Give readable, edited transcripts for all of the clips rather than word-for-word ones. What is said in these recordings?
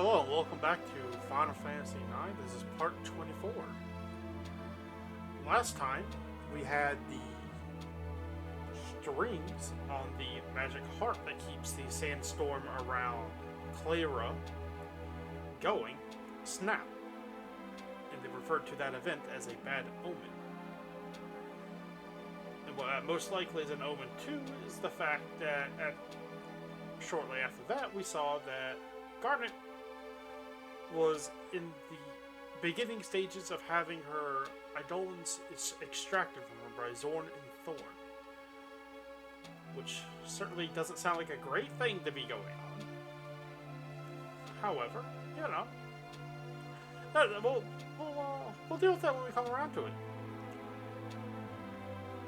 Hello, and welcome back to Final Fantasy IX. This is part 24. Last time, we had the strings on the magic harp that keeps the sandstorm around Cleyra going snap. And they referred to that event as a bad omen. And what most likely is an omen too is the fact that shortly after that we saw that Garnet was in the beginning stages of having her Eidolons extracted from her by Zorn and Thorn. Which certainly doesn't sound like a great thing to be going on. However, you know, we'll deal with that when we come around to it.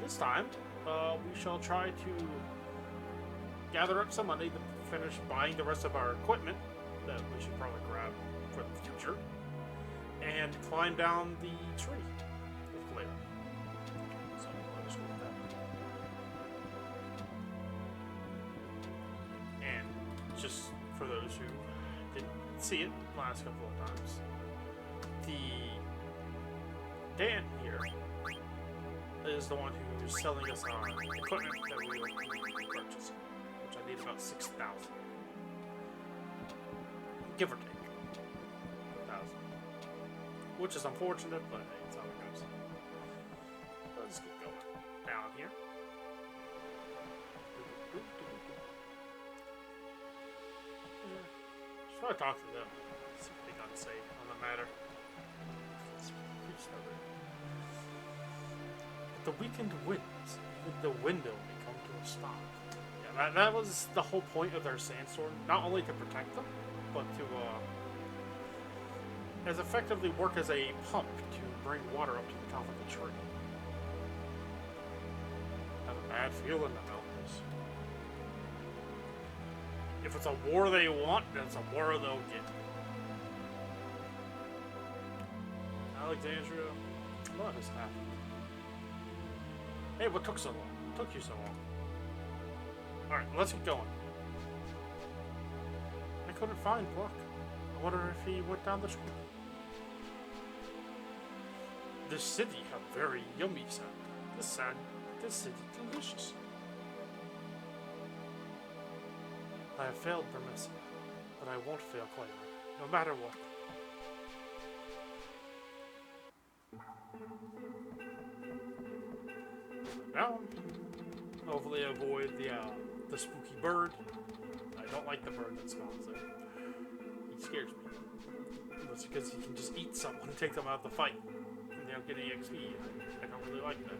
This time, we shall try to gather up some money to finish buying the rest of our equipment that we should probably grab for the future, and climb down the tree with Cleyra. So let's go with that. And just for those who didn't see it the last couple of times, the Dan here is the one who's selling us our equipment that we were purchasing, which I need about 6,000. Give or take. 1,000. Which is unfortunate, but it's how it goes. Let's get going. Down here. Just try to talk to them. See what they got to say on the matter. The weakened winds, with the window may come to a stop. Yeah, that was the whole point of their sandstorm. Not only to protect them, but to as effectively work as a pump to bring water up to the top of the tree. I have a bad feeling about this. If it's a war they want, then it's a war they'll get. Alexandria, what has happened? Hey, what took so long? What took you so long? Alright, let's get going. I couldn't find Brock. I wonder if he went down the street. This city had very yummy sound. This city delicious. I have failed Burmesa, but I won't fail Cleyra, no matter what. Now, hopefully avoid the spooky bird. I don't like the bird that spawns there. He scares me. That's because he can just eat someone and take them out of the fight. And they don't get any XP. I don't really like that.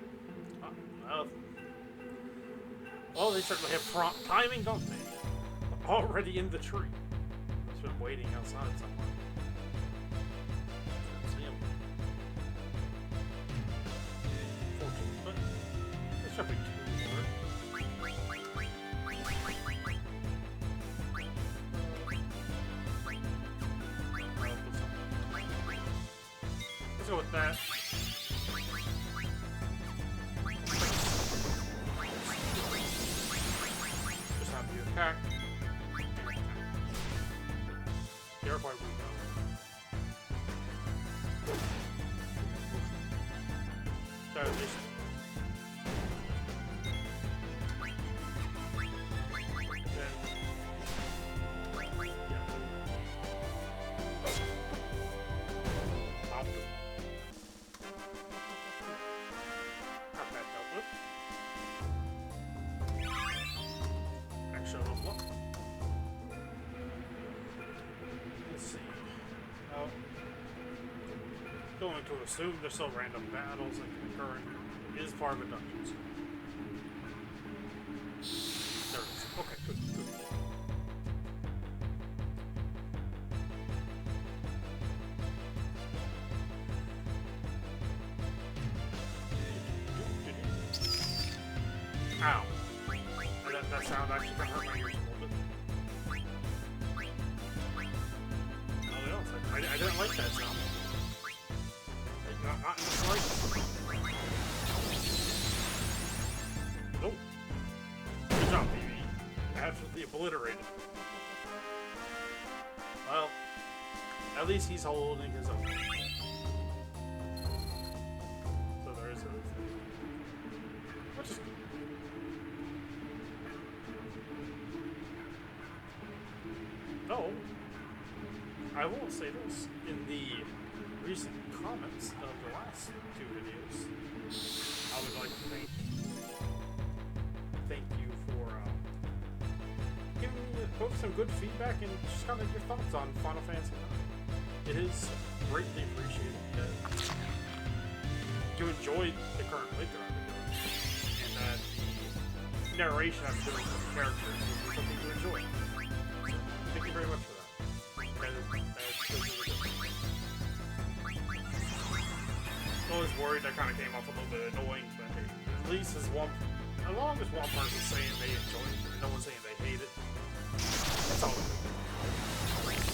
Well, they certainly have prompt timing, don't they? Already in the tree. He's been waiting outside somewhere. See him. Fortunate, but this should be too short. Let's go with that. Just have you attack. Thereby we go. That is just going to assume there's still random battles that can occur is part of the dungeons. There it is. Okay, good. Ow. That sound actually hurt my ears a little bit. Oh, else. I didn't like that sound. Not in the slightest. Nope. Good job, baby. Absolutely obliterated. Well, at least he's holding his own. So there is everything. Which is good. Though, I will say this. In the recent comments of the last 2 videos, I would like to thank you for giving me both some good feedback and just kind of your thoughts on Final Fantasy IX. It is greatly appreciated that you enjoyed the current playthrough I've been doing, and that the narration I'm doing for the characters is something you enjoy. So, thank you very much for that. That's really good. I was worried that kind of came off a little bit annoying, but hey, at least as long as one person's saying they enjoy it and no one's saying they hate it, that's all good.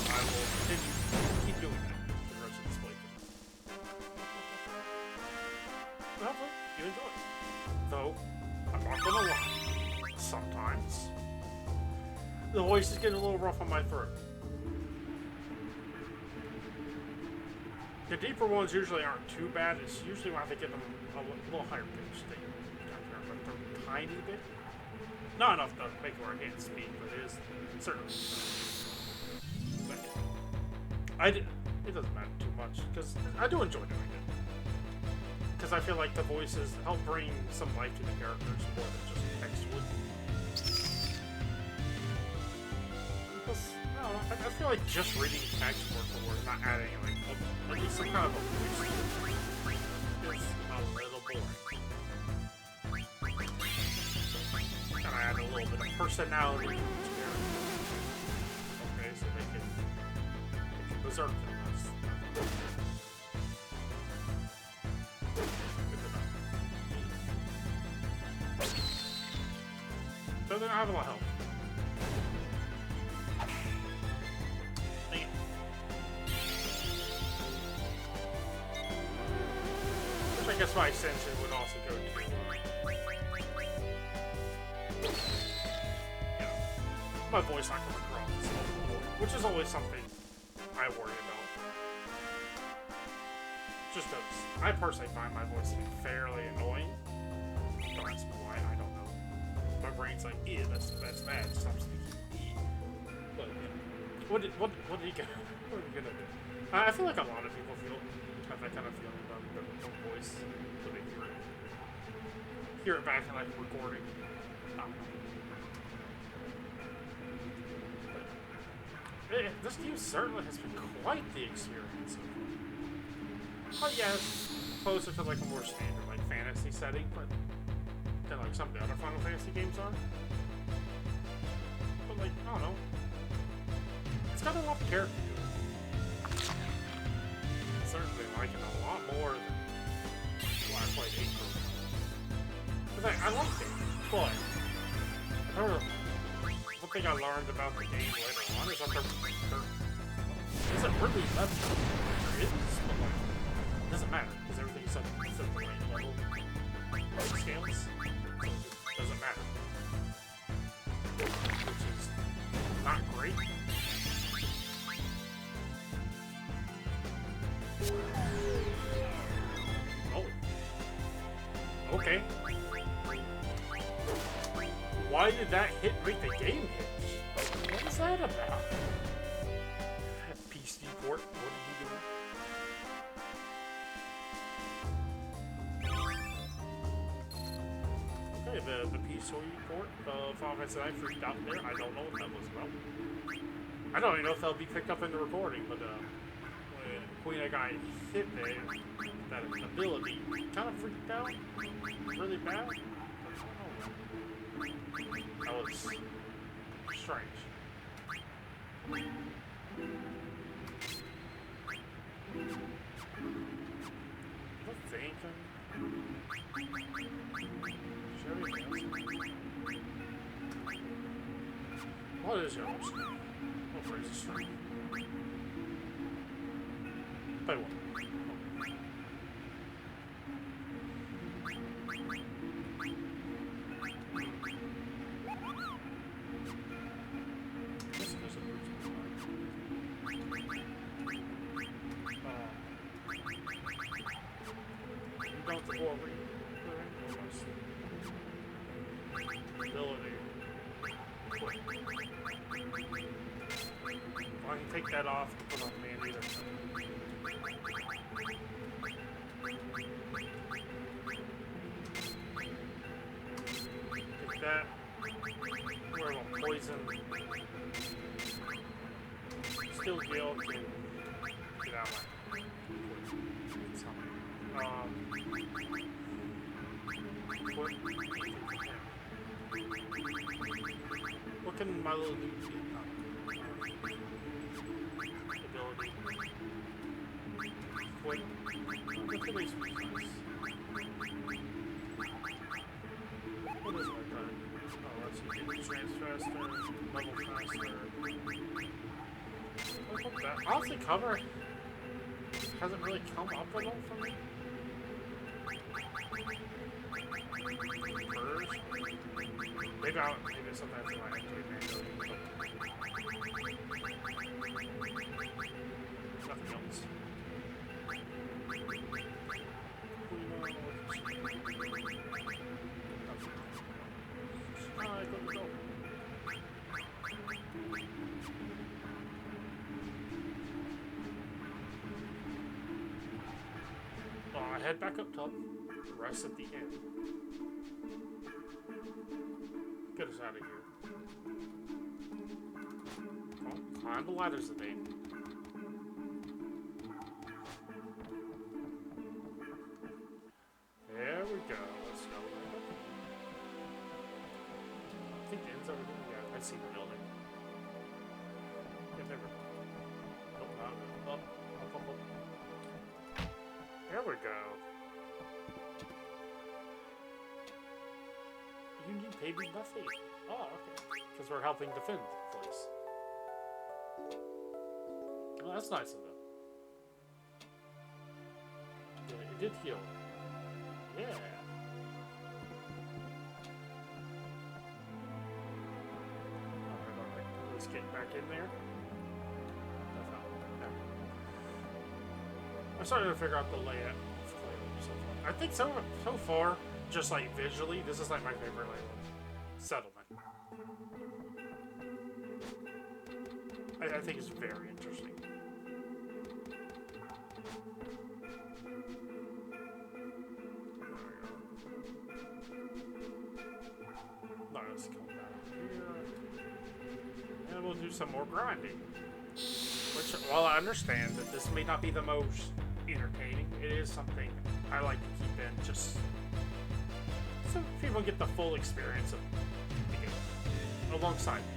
I will continue to keep doing that for the rest of this playthrough. Hopefully, you enjoy it. Though, I'm not gonna lie, sometimes the voice is getting a little rough on my throat. The deeper ones usually aren't too bad. It's usually when I get them a little higher pitched. They a tiny bit. Not enough to make it where I can't speak, but it is certainly. It doesn't matter too much, because I do enjoy doing it. Because I feel like the voices help bring some life to the characters more than just text would. Because, I don't know, I feel like just reading text word for word, not adding like at least some kind of a voice is a little boring. Kind of add a little bit of personality to each character. Okay, so they can berserk them. So they don't have a lot of help. Dang it. Which I guess my extension would also go to. My voice not coming across, which is always something I worry about. Just because I personally find my voice to be fairly annoying. Don't ask me why, I don't know. My brain's like, yeah, that's bad. Stop speaking. But yeah. What are you gonna do? I feel like a lot of people have that kind of feeling about their own voice when they hear it back in like a recording. This game certainly has been quite the experience. Oh yeah, it's closer to like a more standard like fantasy setting, but than like some of the other Final Fantasy games are. But like, I don't know. It's got a lot of character to it. Certainly like it a lot more than when I played 8. Because I liked it, but I don't know. One thing I learned about the game later on is that there isn't really left. There is, but like, it doesn't matter because everything's set the right level. Like scales, so it doesn't matter. Which is not great. Oh. Okay. Why did that hit make the game hit? What is that about? PC port, what are you doing? Okay, the PC port of Final Fantasy IX freaked out there. I don't know what that was about. I don't even know if that'll be picked up in the recording, but when Queen guy hit there, that ability kind of freaked out really bad. That was strange. I'm thinking. What is yours? What phrase is strange? Play one. forward. Almost. Ability. Quick. Well, I can take that off and put on man either. Take that. We're on poison. Still heal can get out of my what can my little dude do? Ability. Wait. What can these be? What is my card? Oh, let's see. Get trans faster, level faster. Honestly, cover hasn't really come up at all for me. Birds? Maybe sometimes I might have to manually. Nothing else. Go. Head back up top, rest at the end. Get us out of here. Climb the ladders today. There we go. Let's go. I think the end's over there. Yeah, I see the building. Yeah, never. Up. There we go. You need paid me nothing. Oh, okay. Because we're helping defend the place. Well, that's nice of them. Yeah, it did heal. Yeah. Alright. Let's get back in there. I'm starting to figure out the layout of Cleyra so far. I think so far, just like visually, this is like my favorite layout. Settlement. I think it's very interesting. No, let's come down here. And we'll do some more grinding. Which, while I understand that this may not be the most entertaining, it is something I like to keep in just so people get the full experience of the game alongside me.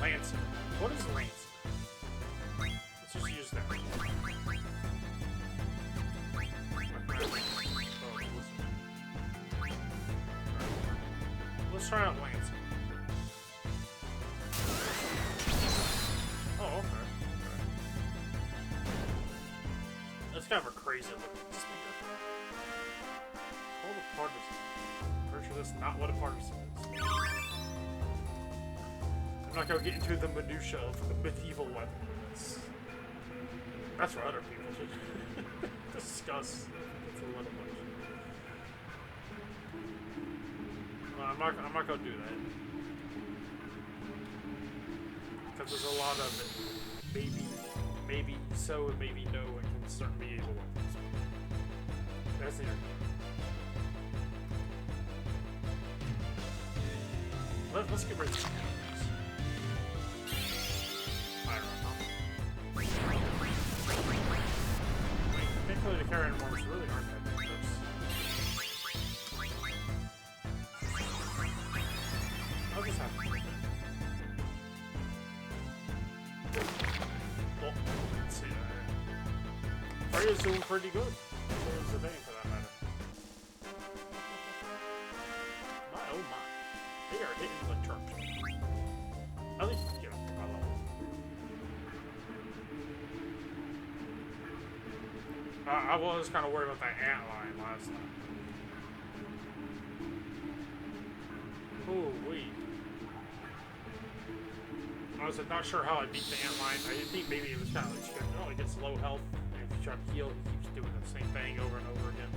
Lancer. What is Lancer? Let's just use that. Let's try out Lancer. Oh, okay. That's kind of a crazy looking spear. Hold a partisan. Pretty sure that's not what a partisan is. I'm not going to get into the minutia of the medieval weapons. That's for other people to discuss. It's a little much. I'm not going to do that. Because there's a lot of it. Maybe so and maybe no and certain medieval weapons. That's the end. Let's get rid of these guys. Thankfully the carrion worms really aren't that dangerous. I'll just have to. Well, let's see. Freya's doing pretty good. So is the name for that matter. My oh my. They are hitting the church. At least, yeah, I love it. I was kind of worried about that antlion last time. Oh, wait. honest, I'm not sure how I beat the antlion. I think maybe it was kind of like, oh, he gets low health, and if you try to heal, he keeps doing the same thing over and over again.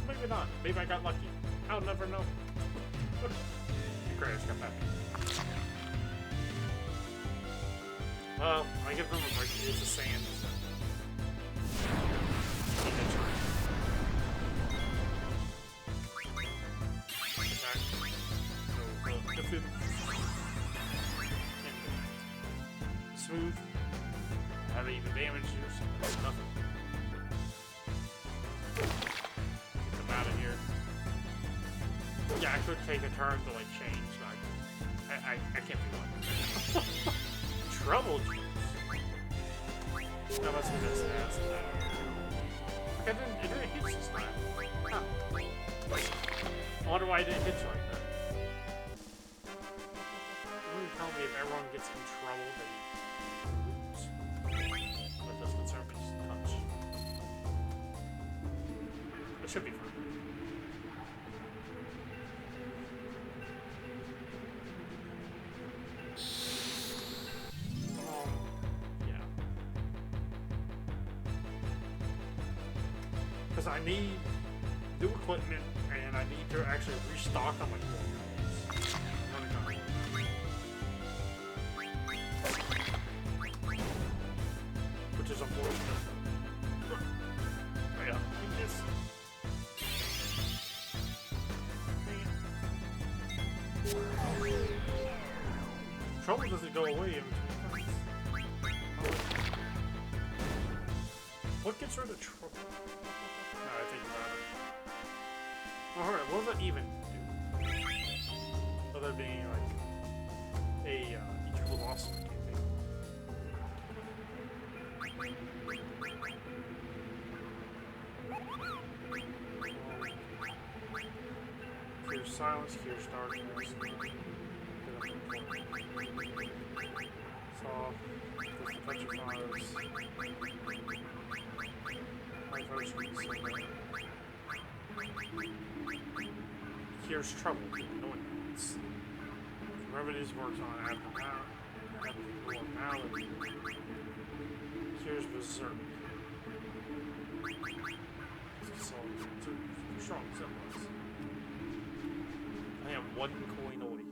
Maybe not. Maybe I got lucky. I'll never know. Great, come back. Well, I give them a break. It's the sand. Smooth. Have even damage here, so that's nothing. Get them out of here. Yeah, I could take a turn to like change, but I can't be one. Trouble juice. That must be this ass. It didn't hit this time. Huh. I wonder why it didn't hit you like that. Will you tell me if everyone gets in trouble, they lose? That doesn't concern me just a touch. It should be fun. Yeah. Because I need new equipment, and I need to actually restock on my equipment. Which is unfortunate. Yeah, trouble doesn't go away every 2 minutes. What gets rid of trouble? Now I think about it. Alright, what does that even do? Other than being like a equal loss of the game. Cures silence, cures darkness. Soft, petrifies. Cures trouble, annoyance. Remedies works on abnormality. Cures berserk. So, two strong symbols. I have one coinoid. Okay,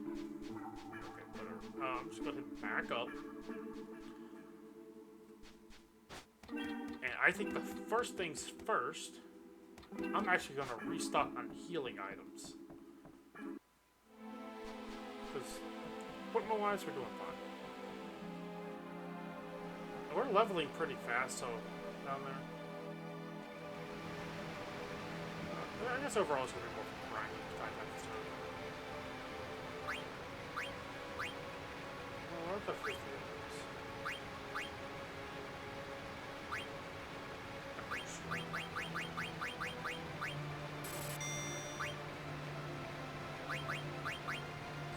whatever. I'm just gonna back up. And I think the first things first, I'm actually gonna restock on healing items. Because equipment-wise, we're doing fine. And we're leveling pretty fast, so down there. I guess overall it's gonna be more grinding type episode. Well, what the freak is this?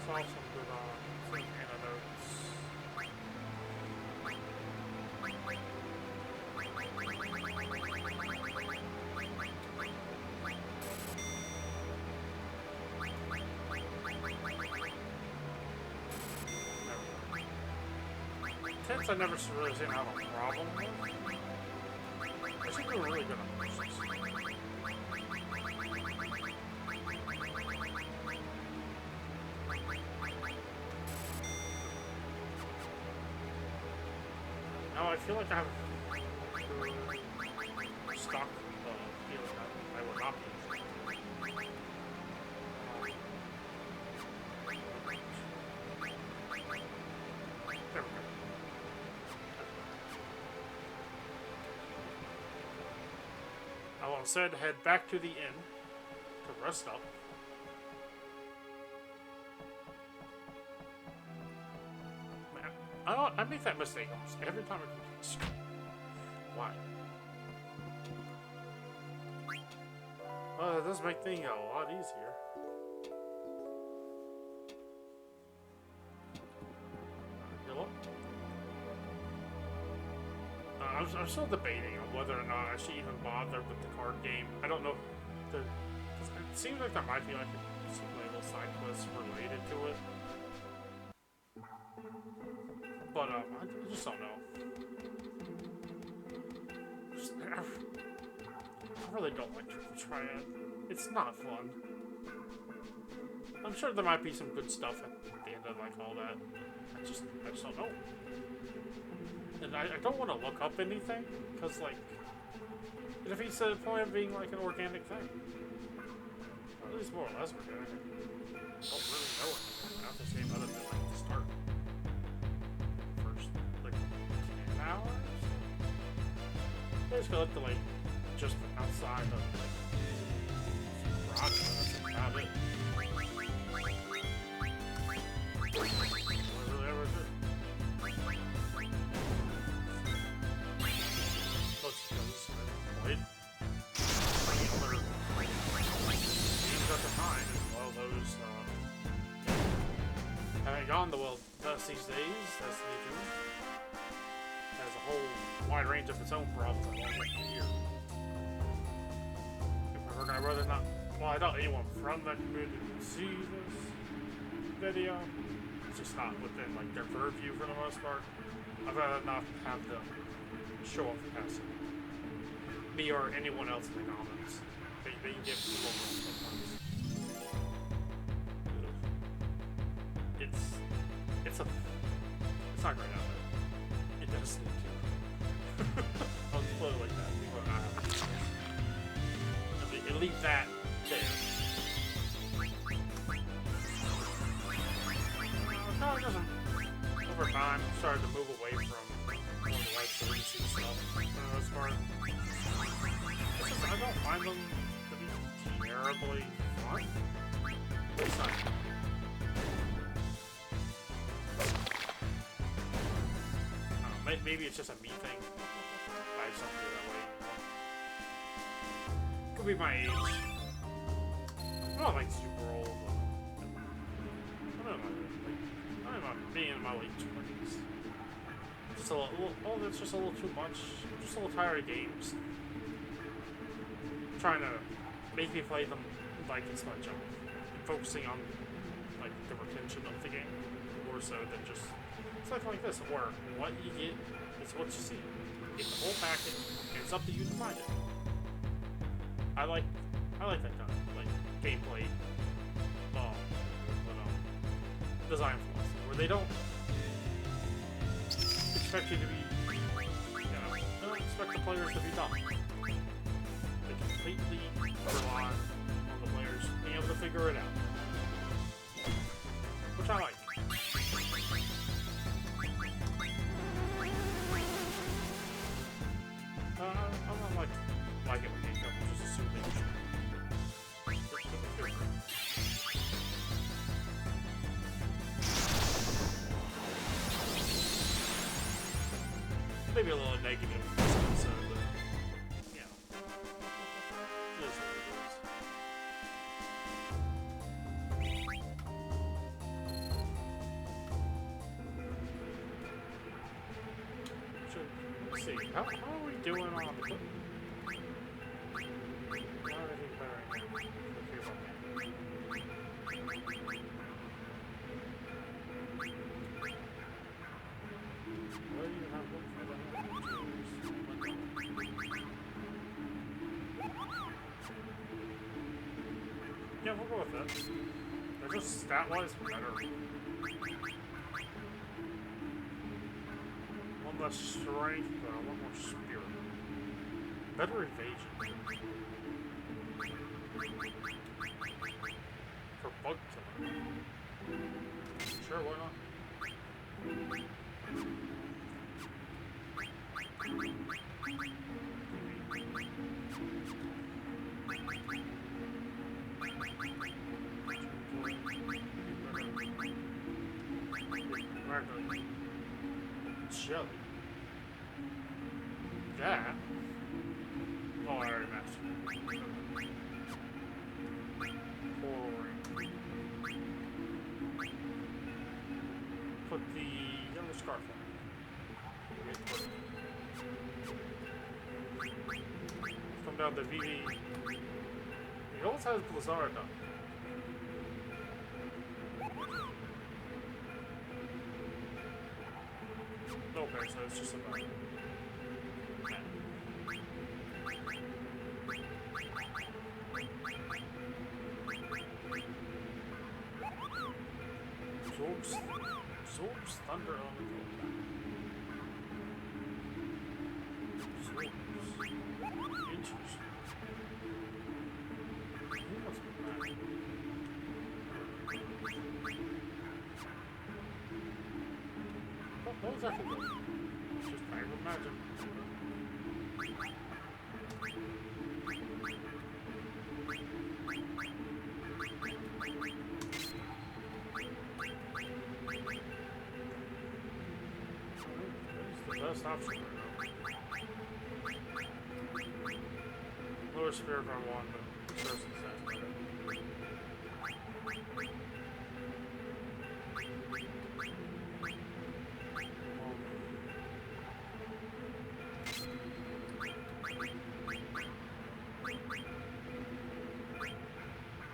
Saw some good some antidotes. Tents I never really seem to have a problem with. I should do really good on horses. Now I feel like I have stock healing I will not be using. There we go. I will instead head back to the inn to rest up. Man, I make that mistake almost every time I come to the stream. Why? Well, it does make things a lot easier. Hello? I'm still debating on whether or not I should even bother with the card game. I don't know. It seems like there might be like some little side quests related to it. But I just don't know. I really don't like Triple Triad. It's not fun. I'm sure there might be some good stuff at the end of like all that. I just don't know. And I don't want to look up anything, because like it defeats the point of being like an organic thing. Or at least more or less organic. I don't really know anything about the same other than like the start. First like 10 hours? Basically up to like just outside of like rock, that's about it. Gone the world best these days, Destiny 2 has a whole wide range of its own problems I won't get here. We're gonna rather not, well, I doubt anyone from that community will see this video. It's just not within like their purview for the most part. I'd rather not have them show up for passing. Me or anyone else in the comments. They can get people wrong sometimes. It's not great out there. It does need to. I'll just put it like that. People are not having a chance. And leave that there. No, it doesn't. Over time, I've started to move away from the life services stuff for the most part. I don't find them to be terribly fun. It's not. Maybe it's just a me thing. I just don't feel that way anymore. Could be my age. I'm not like super old. I'm not being in my late 20s. Just a little, oh, that's just a little too much. I'm just a little tired of games. Trying to make me play them like as much. I'm focusing on like the retention of the game more so than just something like this, where what you get is what you see. You get the whole package, and it's up to you to find it. I like that kind of like gameplay, design philosophy, where they don't expect you to be, they don't expect the players to be dumb. They completely rely on the players being able to figure it out, which I like. I'm not like it when you come just assume that you should. Maybe a little negative in this episode, but you know, it is what it is. So, let's see, how are we doing on the yeah, we'll go with that. They're just stat-wise better. One less strength, but one more spirit. Better evasion. For bug killing. Sure, why not? Jelly. That? Oh, I already mastered. Put the yellow scarf on. Come down to VV. He also has Blizzard though. Okay, so it's just about... Absorbs thunder elemental attack. Absorbs. Interesting. What's that? What was that for? It's just fire of magic. Best option right now. Lower spirit if I want, but first and second.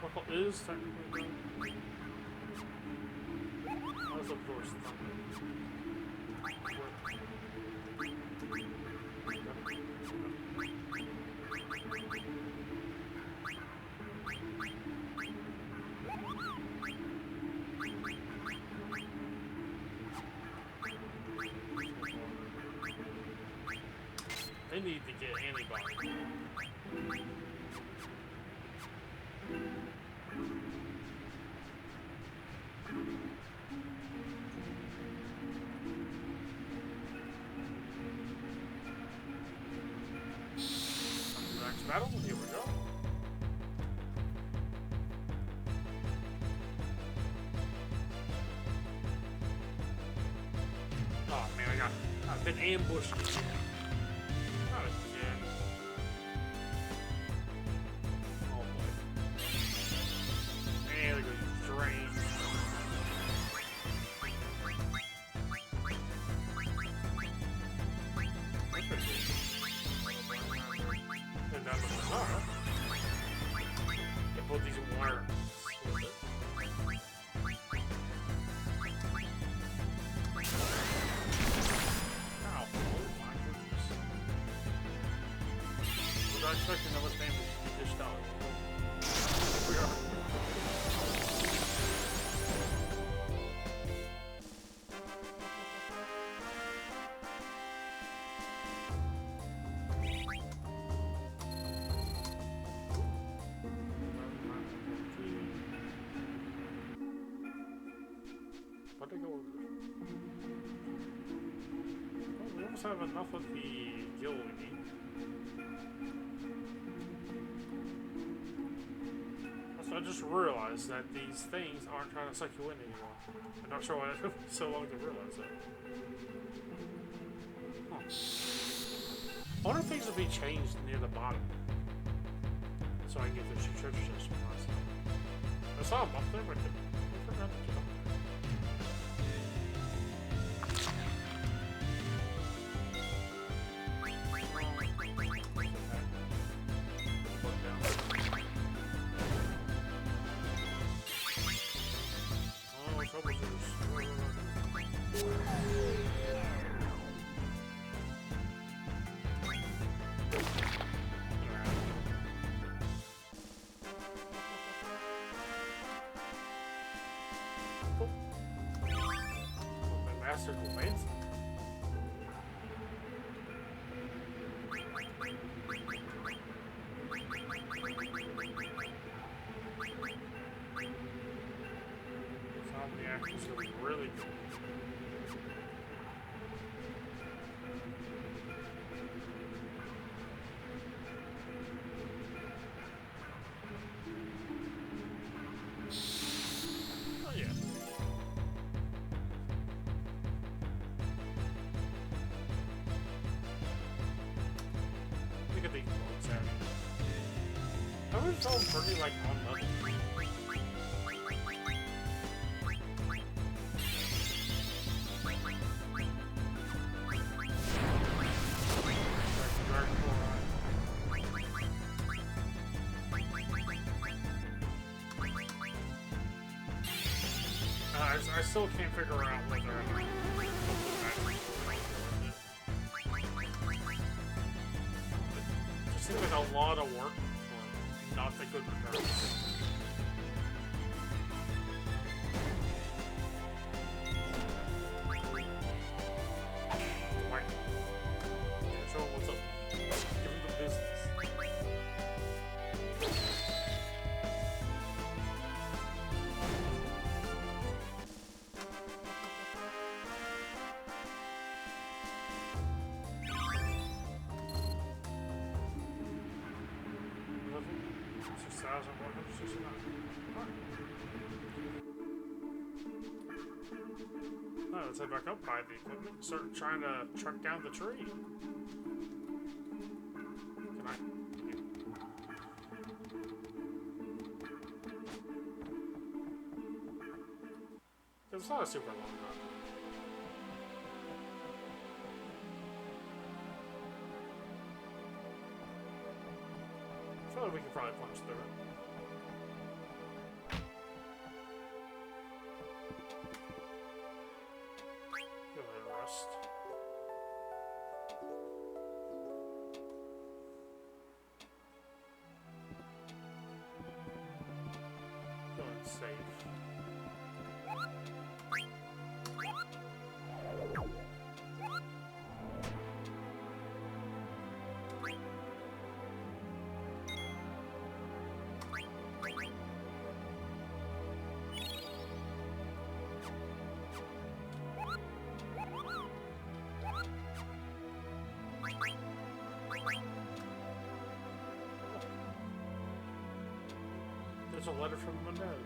Well, is technically done. That's of course thunder. They need to get anybody. Next battle, here we go. Oh man, I've been ambushed. Not again. Oh boy. And there goes drain. Down the car. They put these wires. Ow. Oh my goodness. Was I expecting that much damage to be dished out? Here we are. What did I go over? Well, we almost have enough of the gil we need. Also, I just realized that these things aren't trying to suck you in anymore. I'm not sure why it took me so long to realize that. Huh. I wonder if things will be changed near the bottom. So I can get this treasure chest from last time. I saw them up there, but I forgot to get up there. Masterful Lance. Zombie action is really good. Oh yeah. Look at these boats out. I was so pretty like on level. I still can't figure out whether or not. seems like a lot of work for not the good returns. Right. Yeah, show him what's up. Give him the business. Let's head back up by the equipment and start trying to track down the tree. Can I? It's not a super long run. I feel like we can probably punch through it. There's a letter from Manev.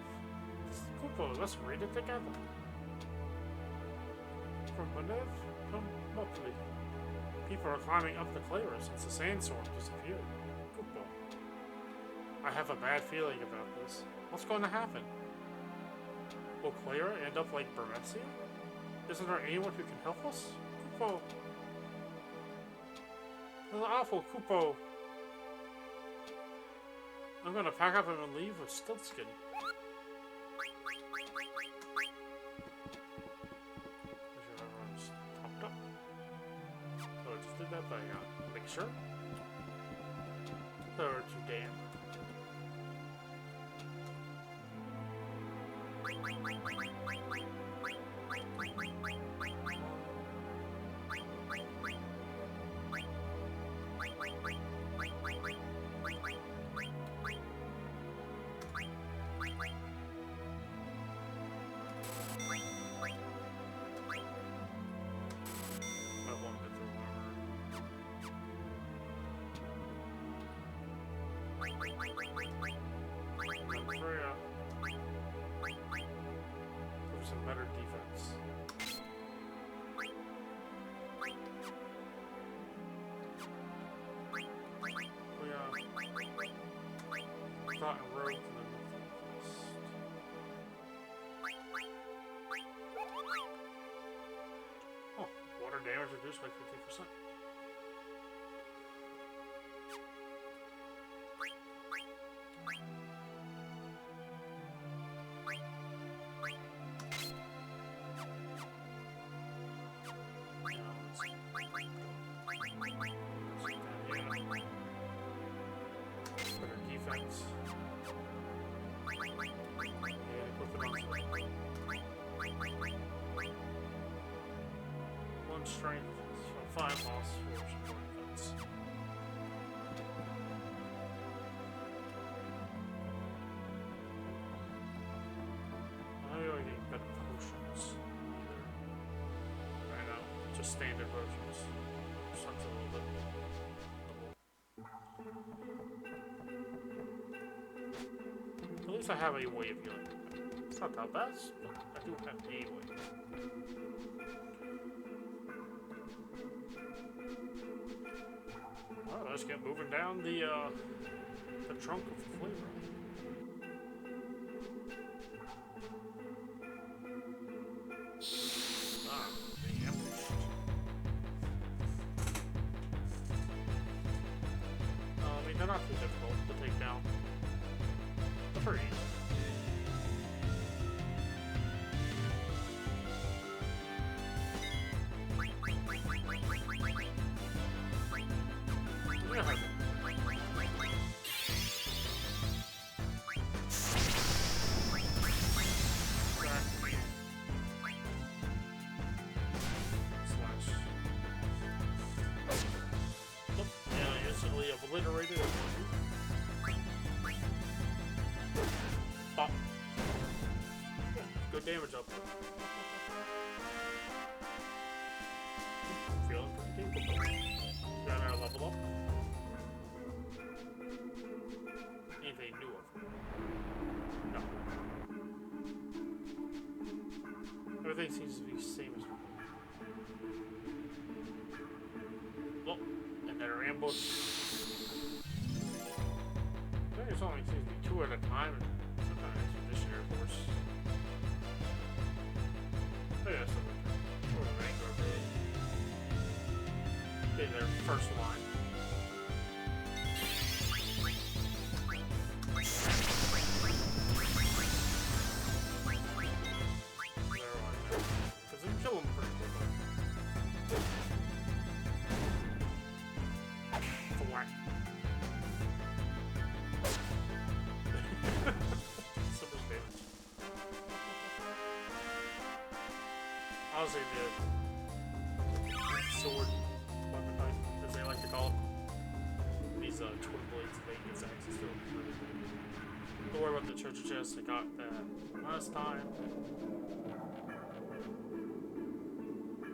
Kupo, let's read it together. From Manev? Come up, please. People are climbing up the Cleyra since the sandstorm disappeared. Kupo. I have a bad feeling about this. What's going to happen? Will Cleyra end up like Bermesia? Isn't there anyone who can help us? Kupo. This is awful, Kupo. I'm gonna pack up and leave with Stiltskin. Everyone's topped up. So I just did that thing. Make sure. Over to Dan. Some better defense. We got a road to the northwest. Oh, water damage reduced by 50%. One strength, so 5 loss for support defense. I'm not really getting better potions either. Right now, just standard potions. Sucks a little bit. At least I have a way of healing. It's not the best, but I do have a way. Well, let's get moving down the trunk of Cleyra. Being ambushed. I mean, they're not too difficult to take down. They're pretty easy. Yeah. damage up. Feeling pretty capable. Got our level up. Anything new of it? No. Everything seems to be the same as before. Well, another ambush. There's only seems to be 2 at a time. Sometimes expeditionary force. Oh yeah, something. Or the Vanguard. Okay, their first line. Because we kill them pretty quickly. Thwack. So much damage. Honestly, the sword weapon type, as they like to call it. These twin blades that they get access to. Don't worry about the treasure chest. I got that last time.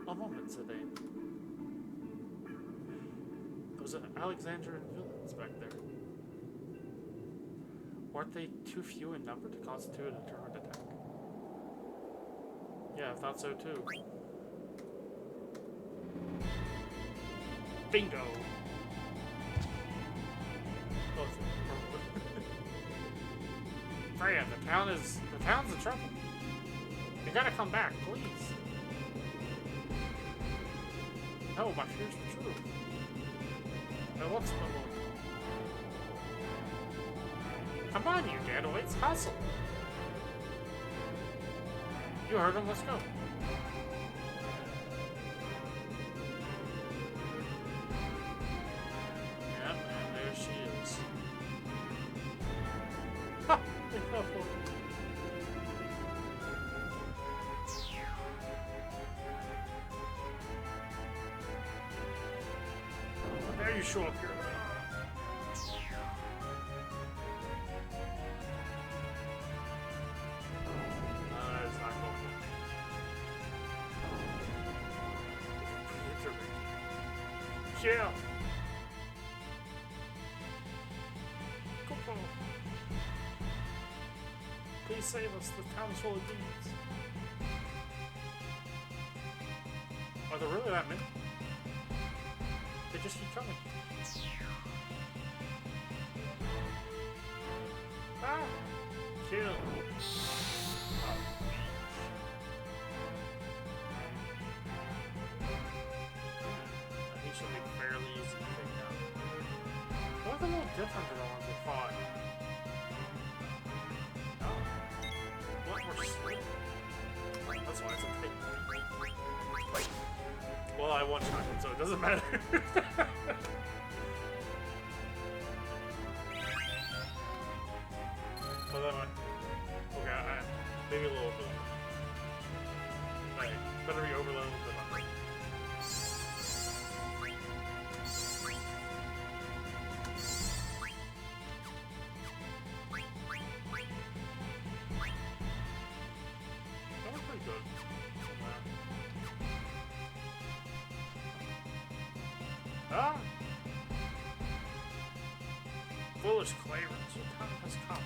A moment today. Those are Alexandrian villains back there. Weren't they too few in number to constitute a determined attack? Yeah, I thought so too. Bingo! Oh, Freya, the town's in trouble. You gotta come back, please. No, my fears were true. I want some more. Come on, you deadawaits, hustle! You heard him, let's go. Yep, and there she is. Ha! There you show up here. It's not going to. Yeah. Come on. Please save us. The town is full of demons. Are there really that many? They just keep coming. Ah! Kill. Oh. I think she'll be fairly easy to take down. They look a little different than the ones we fought. Oh. What more sleep? That's why it's a pig. Well, I one-shot him, so it doesn't matter. Well, that might... Okay, maybe a little bit. Like, better be overloaded than not. That was pretty good. Ah! Foolish Cleyra, so time has come.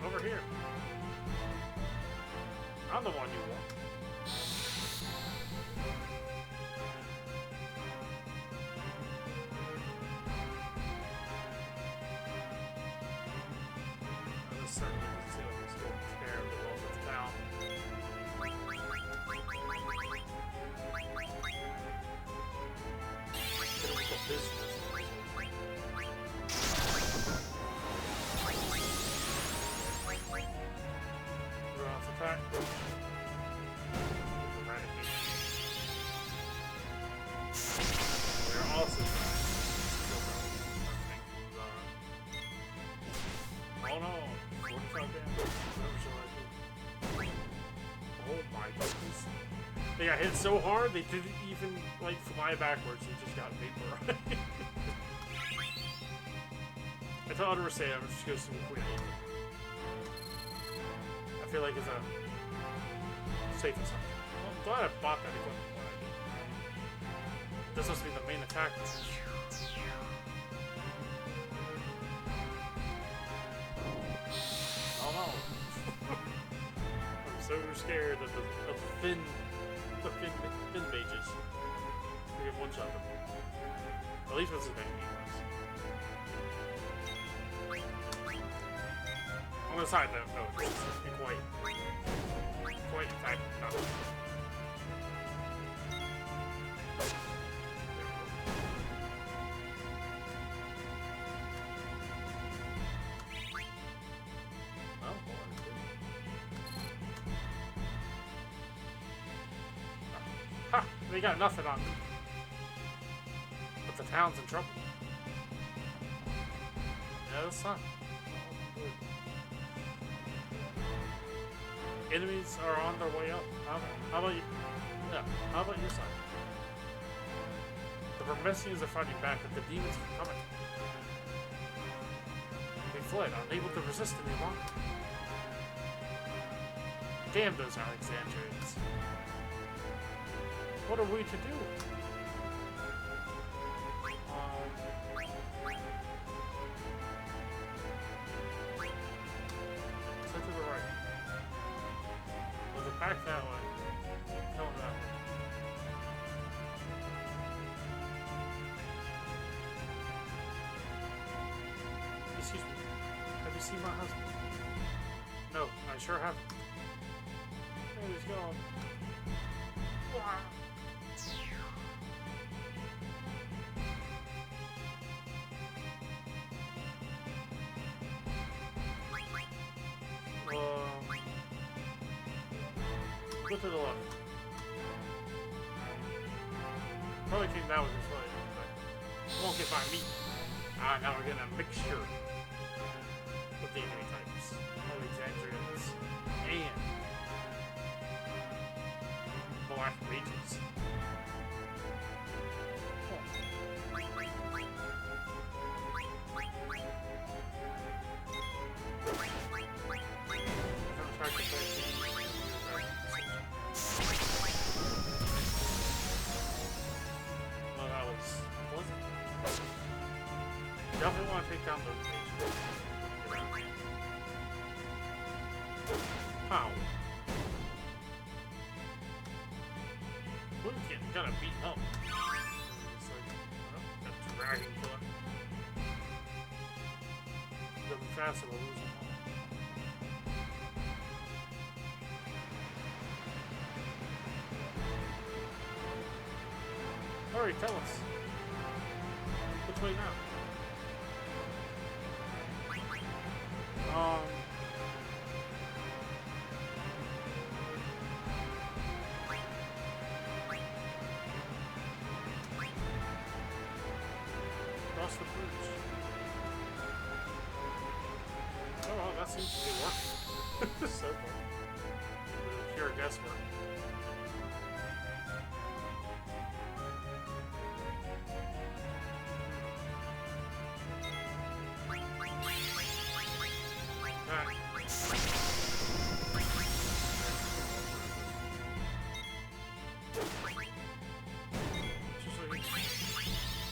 Over here. I'm the one you want. This certainly doesn't seem like he's taking care of the wolf of town. Business. Off attack. They're also oh no! 45 damage. Oh my goodness. They got hit so hard they didn't even like fly backwards, they just got vaporized. I thought I was saying I'm just gonna swim quickly. feel like it's a safe and something. Well, I'm glad I bought that equipment when I did. This must be the main attack. Oh no. I'm so scared of the fin mages. We have one shot them. At least what's his name was. On the side though, no, it's quite in fact not. Ha! They got nothing on me. But the town's in trouble. Yeah, that's not. Enemies are on their way up. How about you? Yeah, how about your side? The Promessians are fighting back, but the demons are coming. They fled, unable to resist any longer. Damn those Alexandrians. What are we to do? Head to the right. We'll go back that way. No, that way. Excuse me. Have you seen my husband? No, I sure haven't. There he's gone. Go to the left. Probably came down with this way, but won't get my meat. Ah, now we're getting a mixture of the enemy types. Alexandrians and black mages. Definitely want to take down those pages. How? Blue Kid got beaten up. It's like, well, that dragon killer. They'll be faster, we'll lose them all. Hurry, tell us. Which way now? Across the bridge. Oh, well, that seems to be working. So far. Pure guesswork.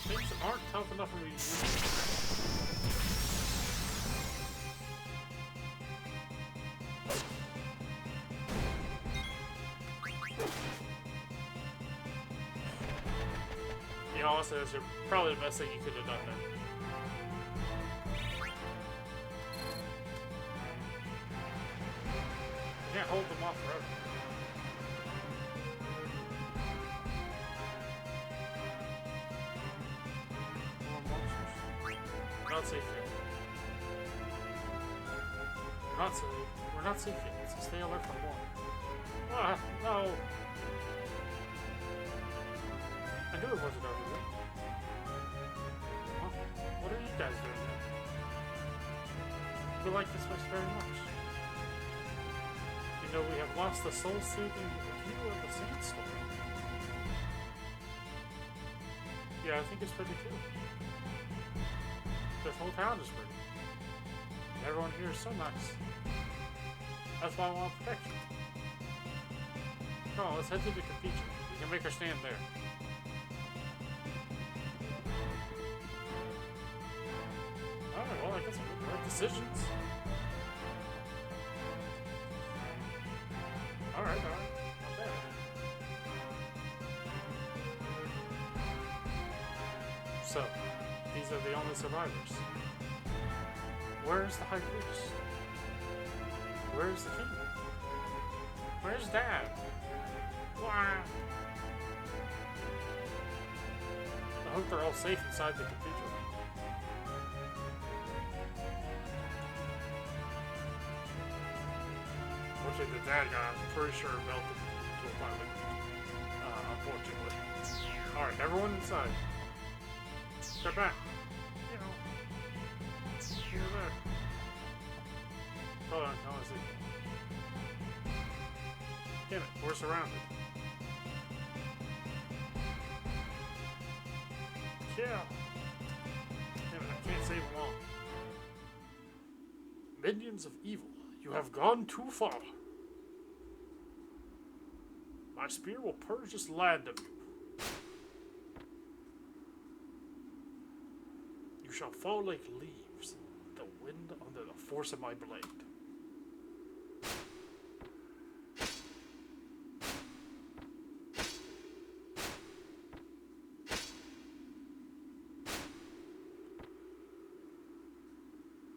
Things aren't tough enough for me to use. You know, also, that's probably the best thing you could have done then. You can't hold them off forever. We're not safe yet. We're not safe yet, so stay alert for more. Ah, no! I knew it wasn't over there. Well, what are you guys doing here? We like this place very much. You know, we have lost the soul-soothing view of the sandstorm. Yeah, I think it's pretty cool. This whole town is pretty. Everyone here is so nice. That's why I want to protect you. Come on, let's head to the cathedral. We can make our stand there. Alright, well, I guess we make decisions. Alright. Not bad. So, these are the only survivors. Where's the high priest? Where's the king? Where's Dad? Why? I hope they're all safe inside the cathedral. Unfortunately, the dad guy, I'm pretty sure, melted to a pilot. Unfortunately. Alright, everyone inside. Step back. You know. You're there. Hold on, I want to see. Damn it, we're surrounded. Yeah. Damn it, I can't save them all. Minions of evil, you have gone too far. My spear will purge this land of you. You shall fall like leaves, the wind under the force of my blade.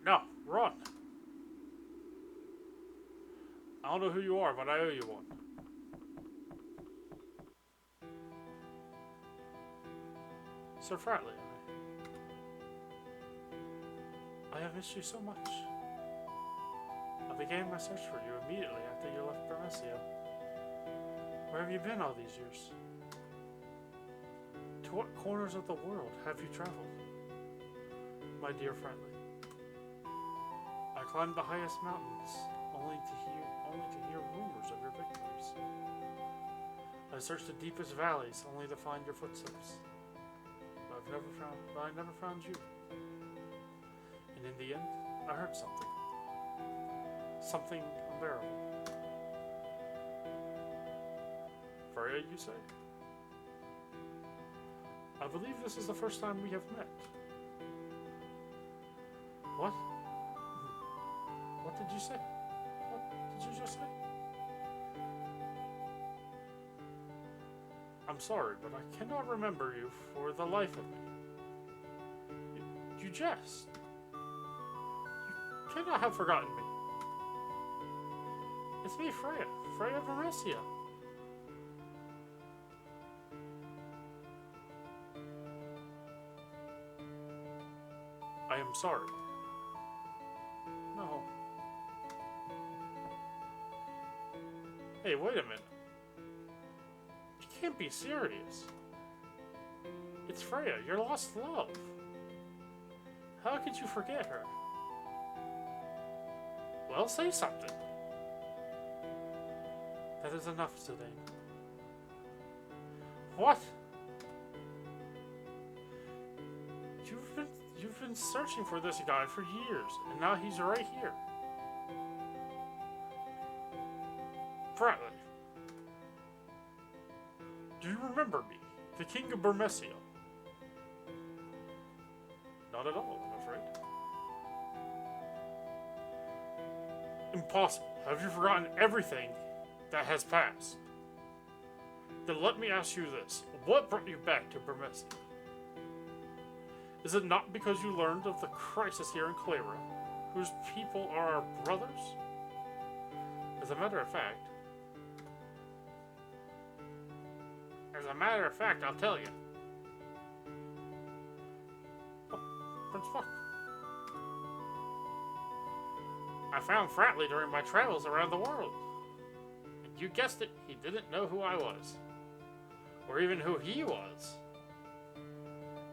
No, run. I don't know who you are, but I owe you one. Sir Fratley, I have missed you so much. I began my search for you immediately after you left Bermesia. Where have you been all these years? To what corners of the world have you traveled? My dear Fratley, I climbed the highest mountains only to hear rumors of your victories. I searched the deepest valleys only to find your footsteps. But I never found you. And in the end, I heard something. Something unbearable. Freya, you say? I believe this is the first time we have met. What? What did you say? What did you just say? I'm sorry, but I cannot remember you for the life of me. You jest. You cannot have forgotten me. It's me, Freya. Freya Veresia. I am sorry. No. Hey, wait a minute. You can't be serious. It's Freya, your lost love. How could you forget her? Well, say something. That is enough, Zidane. What? You've been searching for this guy for years, and now he's right here. Fratley. Do you remember me, the King of Bermesia? Not at all, I'm afraid. Impossible. Have you forgotten everything that has passed? Then let me ask you this. What brought you back to Bermesia? Is it not because you learned of the crisis here in Cleyra, whose people are our brothers? As a matter of fact, I'll tell you. Oh, Prince Fuck. I found Fratley during my travels around the world. And you guessed it, he didn't know who I was. Or even who he was.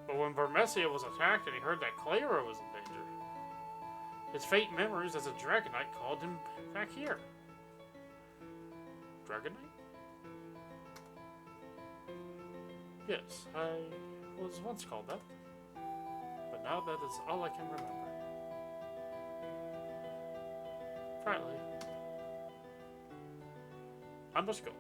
But when Bermesia was attacked and he heard that Cleyra was in danger, his faint memories as a Dragonite called him back here. Dragonite? Yes, I was once called that. But now that is all I can remember. Fratley, I must go.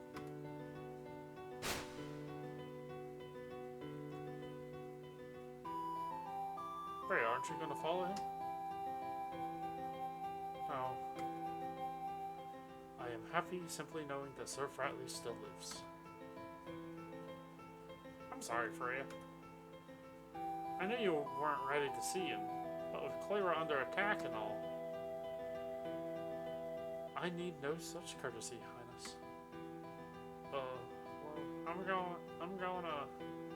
Hey, aren't you going to follow him? No. I am happy simply knowing that Sir Fratley still lives. I'm sorry, Freya. I knew you weren't ready to see him, but with Cleyra under attack and all, I need no such courtesy, Highness. Well, I'm going to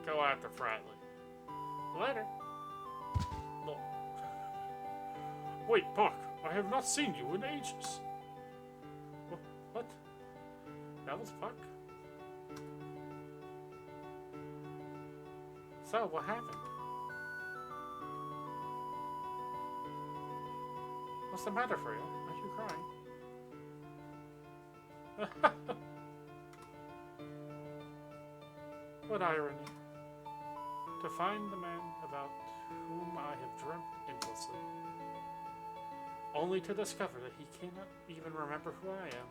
go after Fratley. Later. No. Wait, Puck, I have not seen you in ages. What? That was Puck? So, what happened? What's the matter, Freya? Are you crying? What irony. To find the man about whom I have dreamt endlessly, only to discover that he cannot even remember who I am.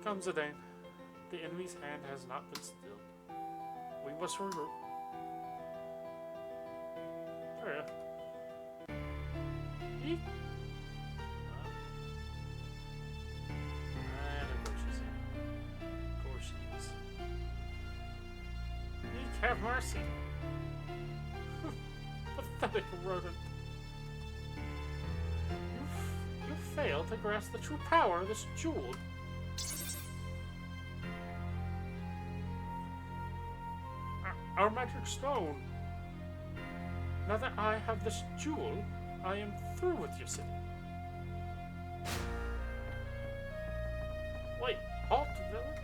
Come, Zidane. The enemy's hand has not been stilled. We must regroup. Freya. Eek. And of course she's here. Of course she is. Eek, have mercy. Pathetic rodent. You fail to grasp the true power of this jewel. Our magic stone. Now that I have this jewel, I am through with your city. Wait, halt, villain?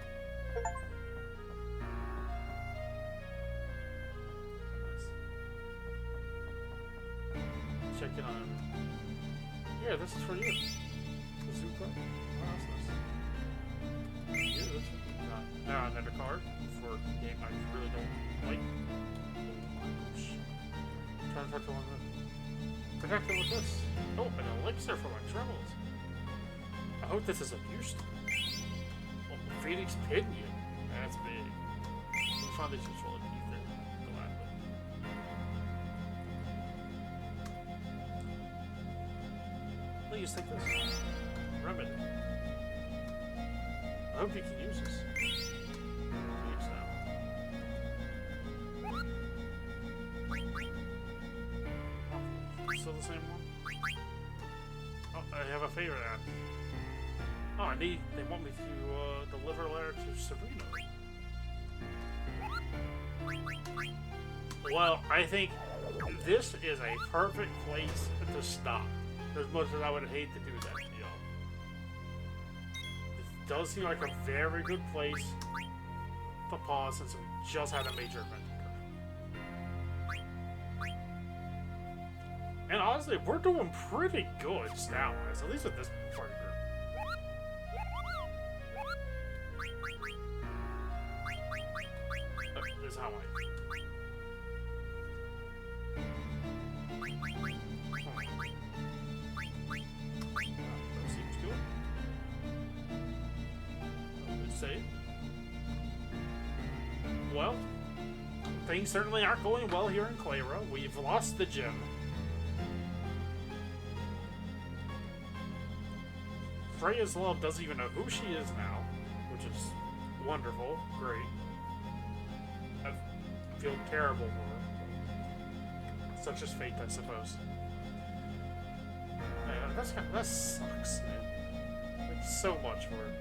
Nice. Check it on him. Yeah, this is for you. Bazooka. Oh, that's nice. Yeah, that's now another card for a game I really don't like. Trying to talk to one of them. Protect them with this. Oh, an elixir for my troubles. I hope this is of use to me. Oh, Phoenix Pinion. That's big. We found this useful in ether. Gladly. Please take this. Remedy. I hope you can use this. Use that. Still the same one? Oh, I have a favor app. Oh, they want me to deliver a letter to Serena. Well, I think this is a perfect place to stop. As much as I would hate to do that to y'all. This does seem like a very good place to pause since we just had a major event. And honestly, we're doing pretty good stat-wise, at least with this party group. This is how I... That seems good. Let's say. Well, things certainly aren't going well here in Cleyra. We've lost the gem. Freya's love doesn't even know who she is now, which is wonderful, great. I feel terrible for her. Such is fate, I suppose. Man, that sucks, man. Like, so much for her.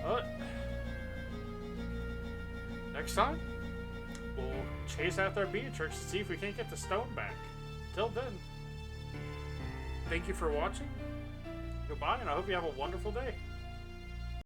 But next time, we'll chase after Beatrix to see if we can't get the stone back. Till then, thank you for watching. Goodbye, and I hope you have a wonderful day.